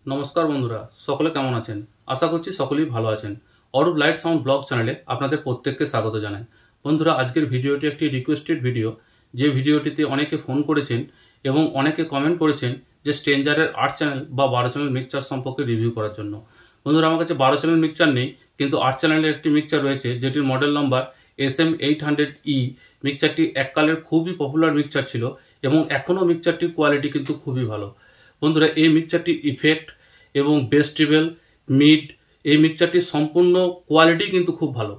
নমস্কার বন্ধুরা, সকলে কেমন আছেন? আশা করছি সকলেই ভালো আছেন। অরূপ লাইট সাউন্ড ব্লগ চ্যানেলে আপনাদের প্রত্যেককে স্বাগত জানাই। বন্ধুরা, আজকের ভিডিওটি একটি রিকোয়েস্টেড ভিডিও, যে ভিডিওটিতে অনেকে ফোন করেছেন এবং অনেকে কমেন্ট করেছেন যে স্ট্রেঞ্জারের 8 চ্যানেল বা 12 চ্যানেল মিক্সচার সম্পর্কে রিভিউ করার জন্য। বন্ধুরা, আমার কাছে 12 চ্যানেল মিক্সচার নেই, কিন্তু 8 চ্যানেলের একটি মিক্সচার রয়েছে যেটির মডেল নাম্বার SM800E। মিক্সচারটি এককালের খুবই পপুলার মিক্সচার ছিল এবং এখনও মিক্সচারটির কোয়ালিটি কিন্তু খুবই ভালো। বন্ধুরা, এই মিক্সচারটির ইফেক্ট এবং বেস ট্রিবেল, মিড, এই মিক্সচারটির সম্পূর্ণ কোয়ালিটি কিন্তু খুব ভালো।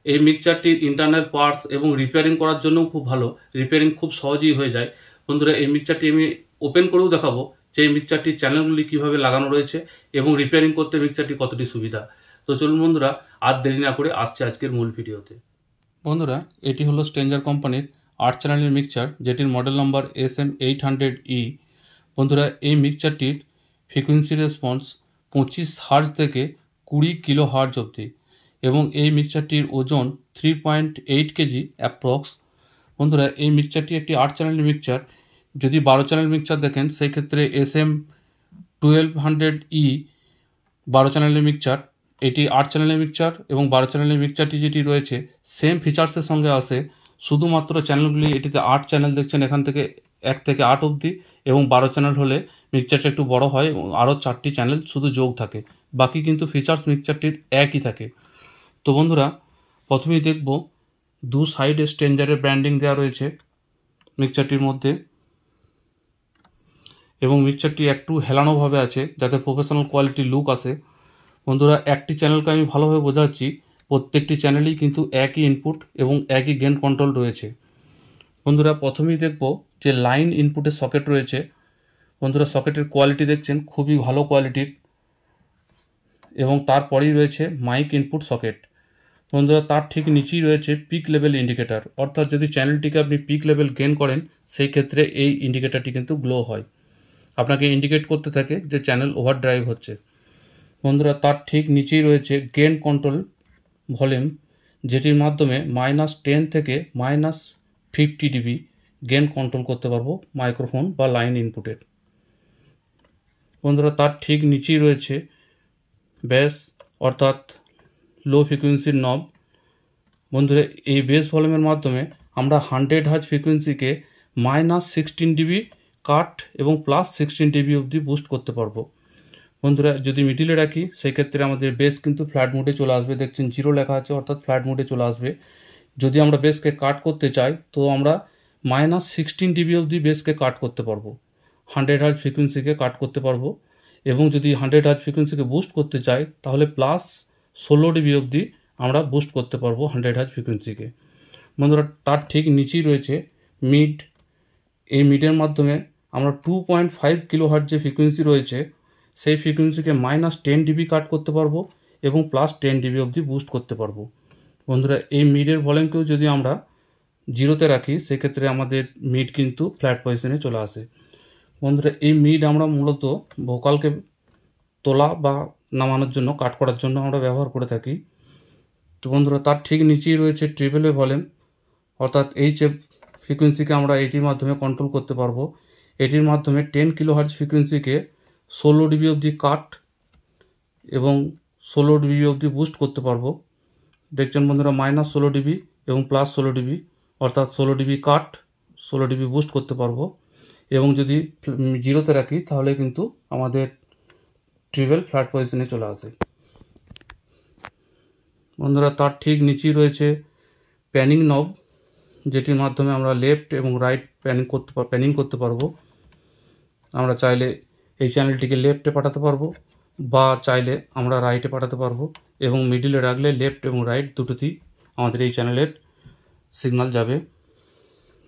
এই মিক্সচারটির ইন্টারনাল পার্টস এবং রিপেয়ারিং করার জন্যও খুব ভালো, রিপেয়ারিং খুব সহজেই হয়ে যায়। বন্ধুরা, এই মিক্সচারটি আমি ওপেন করেও দেখাবো যে এই মিক্সচারটির চ্যানেলগুলি কীভাবে লাগানো রয়েছে এবং রিপেয়ারিং করতে মিক্সচারটি কতটি সুবিধা। তো চলুন বন্ধুরা, আর দেরি না করে আসছে আজকের মূল ভিডিওতে। বন্ধুরা, এটি হলো স্ট্রেঞ্জার কোম্পানির 8 চ্যানেলের মিক্সচার, যেটির মডেল নাম্বার SM800E। বন্ধুরা, এই মিক্সচারটির ফ্রিকোয়েন্সি রেসপন্স 25 হার্জ থেকে 20 কিলো হার্জ অবধি এবং এই মিক্সচারটির ওজন 3.8 কেজি অ্যাপ্রক্স। বন্ধুরা, এই মিক্সচারটি একটি 8 চ্যানেলের মিক্সচার। যদি 12 চ্যানেল মিক্সচার দেখেন, সেই ক্ষেত্রে SM1200E 12 চ্যানেলের মিক্সচার। এটি 8 চ্যানেলের মিক্সচার এবং 12 চ্যানেলের মিক্সচারটি যেটি রয়েছে সেম ফিচার্সের সঙ্গে আসে, শুধুমাত্র চ্যানেলগুলি এটিতে 8 চ্যানেল দেখছেন এখান থেকে 1 থেকে 8 অবধি, এবং 12 চ্যানেল হলে মিক্সচারটা একটু বড় হয় এবং আরও 4টি চ্যানেল শুধু যোগ থাকে। বাকি কিন্তু ফিচার্স মিক্সচারটির একই থাকে। তো বন্ধুরা, প্রথমেই দেখব দু সাইডে স্ট্রেঞ্জারের ব্র্যান্ডিং দেওয়া রয়েছে মিক্সচারটির মধ্যে, এবং মিক্সচারটি একটু হেলানোভাবে আছে যাতে প্রফেশনাল কোয়ালিটির লুক আসে। বন্ধুরা, একটি চ্যানেলকে আমি ভালোভাবে বোঝাচ্ছি, প্রত্যেকটি চ্যানেলেই কিন্তু একই ইনপুট এবং একই গেন কন্ট্রোল রয়েছে। বন্ধুরা, প্রথমেই দেখব যে লাইন ইনপুটের সকেট রয়েছে। বন্ধুরা, সকেটের কোয়ালিটি দেখছেন খুবই ভালো কোয়ালিটির, এবং তারপরেই রয়েছে মাইক ইনপুট সকেট। বন্ধুরা, তার ঠিক নিচেই রয়েছে পিক লেভেল ইন্ডিকেটার, অর্থাৎ যদি চ্যানেলটিকে আপনি পিক লেভেল গেন করেন সেই ক্ষেত্রে এই ইন্ডিকেটারটি কিন্তু গ্লো হয়, আপনাকে ইন্ডিকেট করতে থাকে যে চ্যানেল ওভার ড্রাইভ হচ্ছে। বন্ধুরা, তার ঠিক নিচেই রয়েছে গেন কন্ট্রোল ভলিউম, যেটির মাধ্যমে -10 থেকে -50 ডিবি গেন কন্ট্রোল করতে পারবো মাইক্রোফোন বা লাইন ইনপুটের। বন্ধুরা, তার ঠিক নিচেই রয়েছে বেস অর্থাৎ লো ফ্রিকোয়েন্সির নব। বন্ধুরা, এই বেস ভলিউমের মাধ্যমে আমরা 100 হার্জ ফ্রিকোয়েন্সিকে -16 ডিবি কাট এবং +16 ডিবি অবধি বুস্ট করতে পারবো। বন্ধুরা, যদি মিডিলে রাখি সেই ক্ষেত্রে আমাদের বেস কিন্তু ফ্ল্যাট মোডে চলে আসবে, দেখছেন 0 লেখা আছে অর্থাৎ ফ্ল্যাট মোডে চলে আসবে। যদি আমরা বেসকে কাট করতে চাই তো আমরা -16 ডিবি অবধি বেসকে কাট করতে পারবো, 100 হার্জ ফ্রিকোয়েন্সিকে কাট করতে পারবো। এবং যদি 100 হার্জ ফ্রিকোয়েন্সিকে বুস্ট করতে চাই তাহলে +16 ডিবি অবধি আমরা বুস্ট করতে পারবো 100 হার্জ ফ্রিকোয়েন্সিকে। বন্ধুরা, তার ঠিক নিচেই রয়েছে মিড। এই মিডের মাধ্যমে আমরা 2.5 কিলো হার্জ যে ফ্রিকোয়েন্সি রয়েছে সেই ফ্রিকোয়েন্সিকে -10 ডিবি কাট করতে পারবো এবং +10 ডিবি অবধি বুস্ট করতে পারবো। বন্ধুরা, এই মিডের ভলিউমকেও যদি আমরা 0তে রাখি সেক্ষেত্রে আমাদের মিড কিন্তু ফ্ল্যাট পজিশনে চলে আসে। বন্ধুরা, এই মিড আমরা মূলত ভোকালকে তোলা বা নামানোর জন্য, কাট করার জন্য আমরা ব্যবহার করে থাকি। তো বন্ধুরা, তার ঠিক নিচেই রয়েছে ট্রিপলের ভলিউম, অর্থাৎ HF ফ্রিকোয়েন্সিকে আমরা এটির মাধ্যমে কন্ট্রোল করতে পারবো। এটির মাধ্যমে 10 কিলো হার্জ ফ্রিকোয়েন্সিকে 16 ডিবি অবধি কাট এবং 16 ডিবি অবধি বুস্ট করতে পারবো। দেখছেন বন্ধুরা, -16 ডিবি এবং +16 ডিবি, অর্থাৎ 16 ডিবি কাট, 16 ডিবি বুস্ট করতে পারবো। এবং যদি 0তে রাখি তাহলে কিন্তু আমাদের ট্রিপল ফ্ল্যাট পজিশনে চলে আসে। বন্ধুরা, তার ঠিক নিচেই রয়েছে প্যানিং নব, যেটির মাধ্যমে আমরা লেফট এবং রাইট প্যানিং করতে পারবো। আমরা চাইলে এই চ্যানেলটিকে লেফটে পাঠাতে পারবো বা চাইলে আমরা রাইটে পাঠাতে পারবো, এবং মিডিলে রাখলে লেফট এবং রাইট দুটোতেই আমাদের এই চ্যানেলের সিগন্যাল যাবে।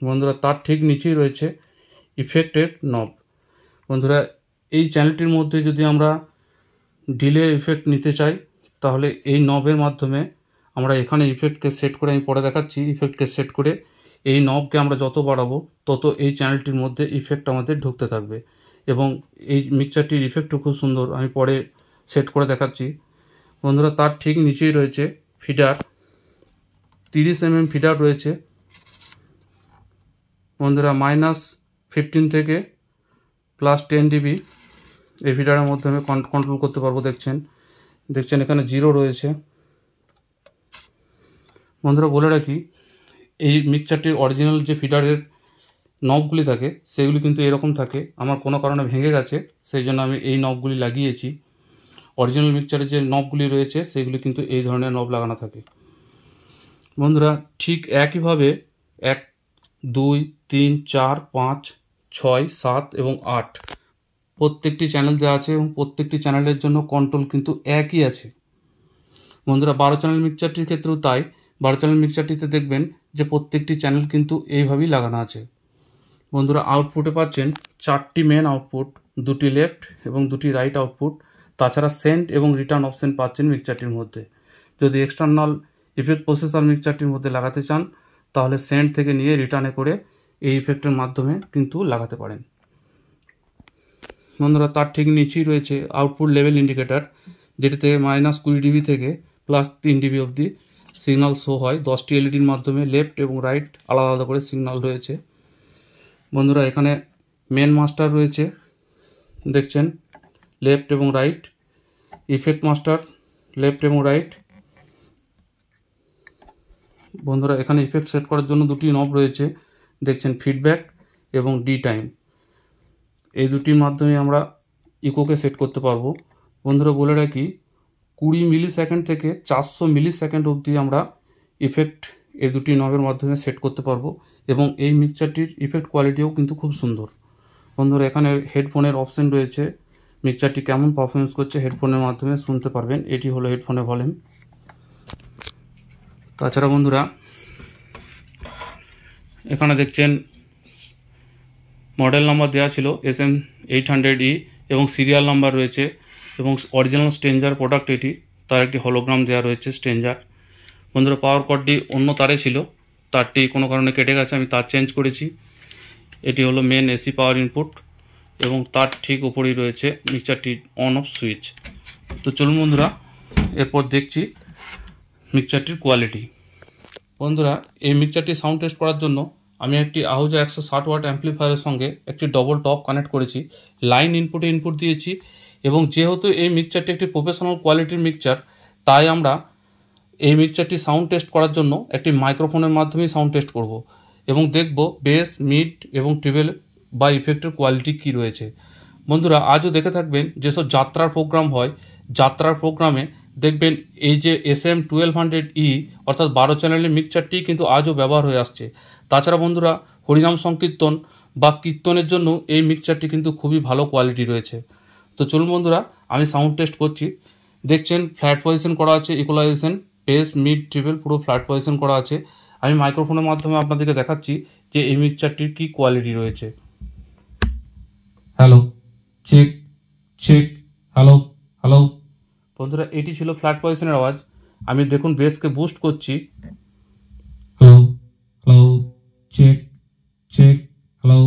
বন্ধুরা, তার ঠিক নিচেই রয়েছে ইফেক্টের নব। বন্ধুরা, এই চ্যানেলটির মধ্যে যদি আমরা ডিলে ইফেক্ট নিতে চাই তাহলে এই নবের মাধ্যমে আমরা এখানে ইফেক্টকে সেট করে, আমি পরে দেখাচ্ছি, ইফেক্টকে সেট করে এই নবকে আমরা যত বাড়াবো তত এই চ্যানেলটির মধ্যে ইফেক্ট আমাদের ঢুকতে থাকবে। এবং এই মিক্সচারটির ইফেক্টও খুব সুন্দর, আমি পরে সেট করে দেখাচ্ছি। বন্ধুরা, তার ঠিক নিচেই রয়েছে ফিডার, 30 mm ফিডার রয়েছে। বন্ধুরা, -15 থেকে +10 ডিবি এই ফিডারের মাধ্যমে কন্ট্রোল করতে পারবো। দেখছেন এখানে 0 রয়েছে। বন্ধুরা বলে রাখি, এই মিক্সচারটির অরিজিনাল যে ফিডারের নবগুলি থাকে সেগুলি কিন্তু এরকম থাকে। আমার কোনো কারণে ভেঙে গেছে, সেই জন্য আমি এই নবগুলি লাগিয়েছি। অরিজিনাল মিক্সচারের যে নবগুলি রয়েছে সেগুলি কিন্তু এই ধরনের নব লাগানো থাকে। বন্ধুরা ঠিক একইভাবে 1, 2, 3, 4, 5, 6, 7 এবং 8 প্রত্যেকটি চ্যানেল দেওয়া আছে এবং প্রত্যেকটি চ্যানেলের জন্য কন্ট্রোল কিন্তু একই আছে। বন্ধুরা 12 চ্যানেল মিক্সচারটির ক্ষেত্রেও তাই। 12 চ্যানেল মিক্সচারটিতে দেখবেন যে প্রত্যেকটি চ্যানেল কিন্তু এইভাবেই লাগানো আছে। বন্ধুরা আউটপুটে পাচ্ছেন 4টি মেন আউটপুট, 2টি লেফট এবং 2টি রাইট আউটপুট। তাছাড়া সেন্ড এবং রিটার্ন অপশন পাচ্ছেন মিক্সচারটির মধ্যে। যদি এক্সটার্নাল ইফেক্ট প্রসেসর মিক্সচারটির মধ্যে লাগাতে চান তাহলে সেন্ড থেকে নিয়ে রিটার্নে করে এই ইফেক্টের মাধ্যমে কিন্তু লাগাতে পারেন। বন্ধুরা তার ঠিক নিচেই রয়েছে আউটপুট লেভেল ইন্ডিকেটর, যেটিতে -20 dB থেকে +3 dB অবধি সিগন্যাল শো হয়। 10টি এলইডির মাধ্যমে লেফট এবং রাইট আলাদা আলাদা করে সিগন্যাল রয়েছে। বন্ধুরা এখানে মেন মাস্টার রয়েছে, দেখছেন লেফট এবং রাইট, ইফেক্ট মাস্টার লেফট এবং রাইট। বন্ধুরা এখানে ইফেক্ট সেট করার জন্য 2টি নব রয়েছে, দেখছেন ফিডব্যাক এবং ডি টাইম। এই দুটির মাধ্যমে আমরা ইকোকে সেট করতে পারবো। বন্ধুরা বলে রাখি 20 মিলি সেকেন্ড থেকে 400 মিলি সেকেন্ড অবধি আমরা ইফেক্ট এই দুটি নবের মাধ্যমে সেট করতে পারবো এবং এই মিক্সচারটির ইফেক্ট কোয়ালিটিও কিন্তু খুব সুন্দর। বন্ধুরা এখানে হেডফোনের অপশন রয়েছে, মিক্সচারটি কেমন পারফরমেন্স করছে হেডফোনের মাধ্যমে শুনতে পারবেন। এটি হলো হেডফোনের ভলিউম। তাছাড়া বন্ধুরা এখানে দেখছেন মডেল নাম্বার দেওয়া ছিল SM800E এবং সিরিয়াল নাম্বার রয়েছে এবং অরিজিনাল স্ট্রেঞ্জার প্রোডাক্ট এটি, তার একটি হলোগ্রাম দেওয়া রয়েছে স্ট্রেঞ্জার। বন্ধুরা পাওয়ার কর্ডটি অন্য তারে ছিল, তারটি কোনো কারণে কেটে গেছে, আমি তার চেঞ্জ করেছি। এটি হলো মেন এসি পাওয়ার ইনপুট এবং তার ঠিক উপরেই রয়েছে মিক্সচারটির অন অফ সুইচ। তো চলুন বন্ধুরা এরপর দেখছি মিক্সচারটির কোয়ালিটি। বন্ধুরা এই মিক্সচারটি সাউন্ড টেস্ট করার জন্য আমি একটি আহুজা 160 ওয়াট অ্যাম্প্লিফায়ারের সঙ্গে একটি ডবল টপ কানেক্ট করেছি, লাইন ইনপুটে ইনপুট দিয়েছি এবং যেহেতু এই মিক্সচারটি একটি প্রফেশনাল কোয়ালিটির মিক্সচার, তাই আমরা এই মিক্সচারটি সাউন্ড টেস্ট করার জন্য একটি মাইক্রোফোনের মাধ্যমেই সাউন্ড টেস্ট করব এবং দেখব বেস, মিড এবং ট্রিবেল বা ইফেক্টের কোয়ালিটি কী রয়েছে। বন্ধুরা আজও দেখে থাকবেন যেসব যাত্রার প্রোগ্রাম হয়, যাত্রার প্রোগ্রামে দেখবেন এই যে SM1200E অর্থাৎ 12 চ্যানেলের মিক্সচারটি কিন্তু আজও ব্যবহার হয়ে আসছে। তাছাড়া বন্ধুরা হরিনাম সংকীর্তন বা কীর্তনের জন্য এই মিক্সচারটি কিন্তু খুবই ভালো কোয়ালিটি রয়েছে। তো চলুন বন্ধুরা আমি সাউন্ড টেস্ট করছি। দেখছেন ফ্ল্যাট পজিশন করা আছে, ইকুয়ালাইজেশন, বেস, মিড, ট্রিবেল পুরো ফ্ল্যাট পজিশন করা আছে। আমি মাইক্রোফোনের মাধ্যমে আপনাদেরকে দেখাচ্ছি যে এই মিক্সচারটির কী কোয়ালিটি রয়েছে। Hello check check, hello hello. বন্ধুরা এটি ছিল ফ্ল্যাট পজিশনের আওয়াজ। আমি দেখুন বেসকে বুস্ট করছি, hello hello check check, hello.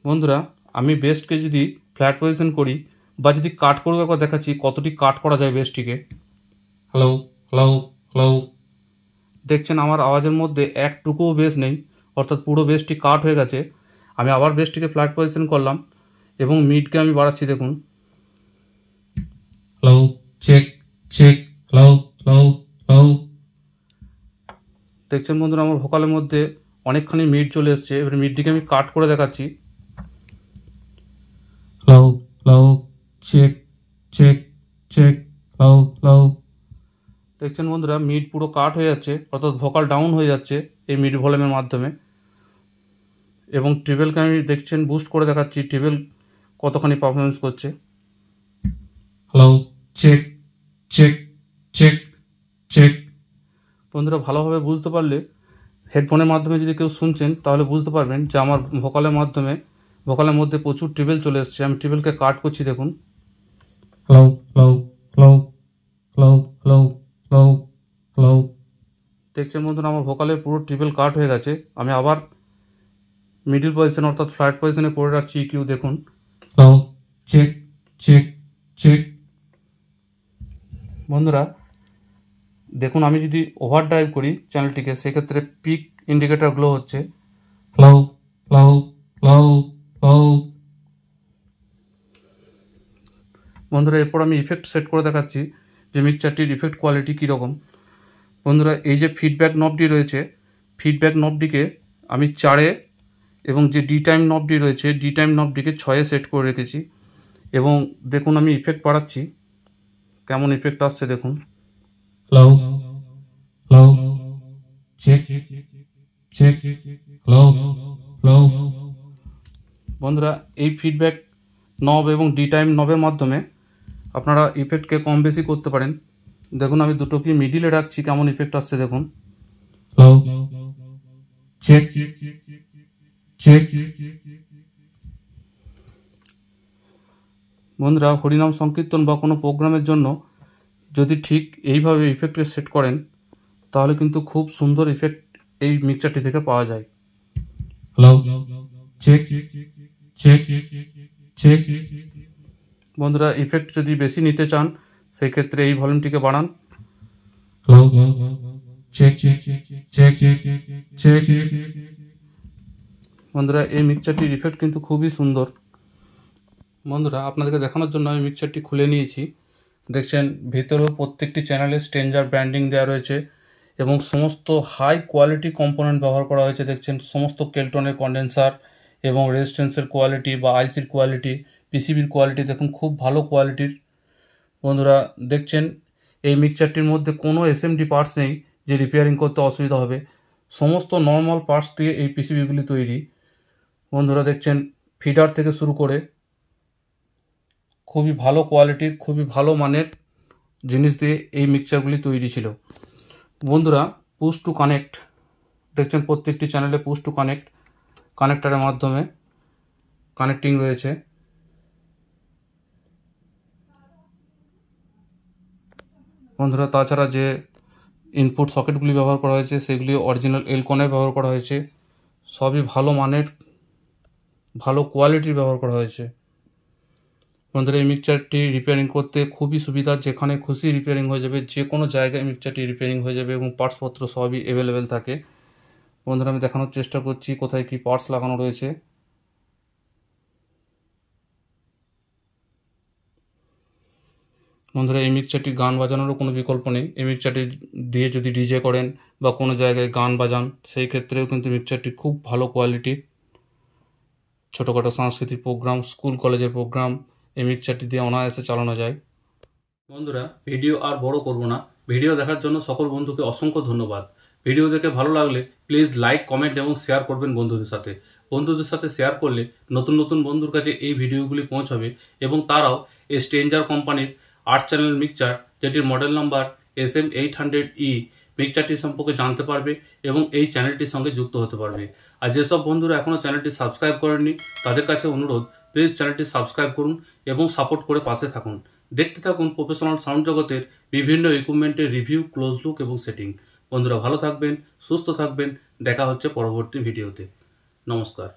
বন্ধুরা আমি বেসকে যদি ফ্ল্যাট পজিশন করি বা যদি কাট করে একবার দেখাচ্ছি কতটি কাট করা যায় বেসটিকে। Hello hello hello. দেখছেন আমার আওয়াজের মধ্যে একটুকুও বেস নেই, অর্থাৎ পুরো বেসটি কাট হয়ে গেছে। আমি আবার বেসটিকে ফ্ল্যাট পজিশন করলাম এবং মিডকে আমি বাড়াচ্ছি, দেখুন। Hello check check, hello hello hello. দেখছেন বন্ধুরা আমার ভোকালের মধ্যে অনেকখানি মিড চলে এসছে। এবার মিডটিকে আমি কাট করে দেখাচ্ছি। Hello hello check check check, hello hello. দেখছেন বন্ধুরা মিড পুরো কাট হয়ে যাচ্ছে, অর্থাৎ ভোকাল ডাউন হয়ে যাচ্ছে এই মিড ভলিউমের মাধ্যমে। এবং ট্রিবেলকে আমি দেখছেন বুস্ট করে দেখাচ্ছি ট্রিবেল কতখানি পারফরমেন্স করছে। Hello check check check check. বন্ধুরা ভালোভাবে বুঝতে পারলে হেডফোনের মাধ্যমে যদি কেউ শুনছেন তাহলে বুঝতে পারবেন যে আমার ভোকালের মধ্যে প্রচুর ট্রিবেল চলে এসছে। আমি ট্রিবেলকে কাট করছি, দেখুন। Hello hello hello hello hello hello hello. দেখছেন বন্ধুরা আমার ভোকালের পুরো ট্রিবেল কাট হয়ে গেছে। আমি আবার মিডিল পজিশন অর্থাৎ ফ্ল্যাট পজিশনে করে রাখছি ইকিউ, দেখুন। Hello check check check. বন্ধুরা দেখুন আমি যদি ওভার ড্রাইভ করি চ্যানেলটিকে, সেক্ষেত্রে পিক ইন্ডিকেটর গ্লো হচ্ছে। হ্যালো হ্যালো হ্যালো হ্যালো বন্ধুরা এরপর আমি ইফেক্ট সেট করে দেখাচ্ছি যে মিক্সচারটির ইফেক্ট কোয়ালিটি কীরকম। বন্ধুরা এই যে ফিডব্যাক নবটি রয়েছে, ফিডব্যাক নবটিকে আমি 4-এ এবং যে ডি টাইম নবটি রয়েছে ডি টাইম নবটিকে 6-এ সেট করে রেখেছি। এবং দেখুন আমি ইফেক্ট বাড়াচ্ছি, কেমন ইফেক্ট আসছে দেখুন। low, low, check, check, low, low. বন্ধুরা এই ফিডব্যাক নব এবং ডি টাইম নবের মাধ্যমে আপনারা ইফেক্টকে কম বেশি করতে পারেন। দেখুন আমি দুটোকে মিডিলে রাখছি, কেমন ইফেক্ট আসছে দেখুন। Low, check, check. বন্ধুরা হরিনাম সংকীর্তন বা কোনো প্রোগ্রামের জন্য যদি ঠিক এইভাবে ইফেক্টকে সেট করেন তাহলে কিন্তু খুব সুন্দর ইফেক্ট এই মিক্সচারটি থেকে পাওয়া যায়। Low, check, check, check. বন্ধুরা ইফেক্ট যদি বেশি নিতে চান সেই ক্ষেত্রে এই ভলিউমটিকে বাড়ান। Low, check, check, check. বন্ধুরা এই মিক্সচারটির ইফেক্ট কিন্তু খুবই সুন্দর। বন্ধুরা আপনাদেরকে দেখানোর জন্য আমি মিক্সচারটি খুলে নিয়েছি। দেখছেন ভেতরেও প্রত্যেকটি চ্যানেলে স্ট্রেঞ্জার ব্র্যান্ডিং দেওয়া রয়েছে এবং সমস্ত হাই কোয়ালিটি কম্পোনেন্ট ব্যবহার করা হয়েছে। দেখছেন সমস্ত কেলটনের কন্ডেন্সার এবং রেজিস্ট্যান্সের কোয়ালিটি বা আইসির কোয়ালিটি, পিসিবির কোয়ালিটি দেখুন খুব ভালো কোয়ালিটির। বন্ধুরা দেখছেন এই মিক্সচারটির মধ্যে কোনো এসএমডি পার্টস নেই যে রিপেয়ারিং করতে অসুবিধা হবে, সমস্ত নর্মাল পার্টস দিয়ে এই পিসিবিগুলি তৈরি। বন্ধুরা দেখছেন ফিডার থেকে শুরু করে খুবই ভালো কোয়ালিটির, খুবই ভালো মানের জিনিস দিয়ে এই মিক্সচারগুলি তৈরি ছিল। বন্ধুরা পুশ টু কানেক্ট দেখছেন প্রত্যেকটি চ্যানেলে পুশ টু কানেক্ট কানেক্টারের মাধ্যমে কানেক্টিং রয়েছে। বন্ধুরা তাছাড়া যে ইনপুট সকেটগুলি ব্যবহার করা হয়েছে সেগুলি অরিজিনাল এলকনের ব্যবহার করা হয়েছে, সবই ভালো মানের ভালো কোয়ালিটির ব্যবহার করা হয়েছে। বন্ধুরা এই মিক্সচারটি রিপেয়ারিং করতে খুবই সুবিধা, যেখানে খুশি রিপেয়ারিং হয়ে যাবে, যে কোনো জায়গায় মিক্সচারটি রিপেয়ারিং হয়ে যাবে এবং পার্টসপত্র সবই অ্যাভেলেবেল থাকে। বন্ধুরা আমি দেখানোর চেষ্টা করছি কোথায় কি পার্টস লাগানো রয়েছে। বন্ধুরা এই মিক্সচারটি গান বাজানোরও কোনো বিকল্প নেই। এই মিক্সচারটি দিয়ে যদি ডিজে করেন বা কোনো জায়গায় গান বাজান সেই ক্ষেত্রেও কিন্তু মিক্সচারটি খুব ভালো কোয়ালিটির। ছোটোখাটো সাংস্কৃতিক প্রোগ্রাম, স্কুল কলেজের প্রোগ্রাম এই মিক্সচারটি দিয়ে অনায়াসে চালানো যায়। বন্ধুরা ভিডিও আর বড় করব না, ভিডিও দেখার জন্য সকল বন্ধুকে অসংখ্য ধন্যবাদ। ভিডিও দেখে ভালো লাগলে প্লিজ লাইক, কমেন্ট এবং শেয়ার করবেন বন্ধুদের সাথে। বন্ধুদের সাথে শেয়ার করলে নতুন নতুন বন্ধুর কাছে এই ভিডিওগুলি পৌঁছাবে এবং তারাও এই স্ট্রেঞ্জার কোম্পানির 8 চ্যানেল মিক্সচার, যেটির মডেল নাম্বার SM800E মিক্সচারটি সম্পর্কে জানতে পারবে এবং এই চ্যানেলটির সঙ্গে যুক্ত হতে পারবে। আর যেসব বন্ধুরা এখনও চ্যানেলটি সাবস্ক্রাইব করেননি তাদের কাছে অনুরোধ, প্লিজ চ্যানেলটি সাবস্ক্রাইব করুন এবং সাপোর্ট করে পাশে থাকুন। দেখতে থাকুন প্রফেশনাল সাউন্ড জগতের বিভিন্ন ইকুইপমেন্টের রিভিউ, ক্লোজ লুক এবং সেটিং। বন্ধুরা ভালো থাকবেন, সুস্থ থাকবেন, দেখা হচ্ছে পরবর্তী ভিডিওতে। নমস্কার।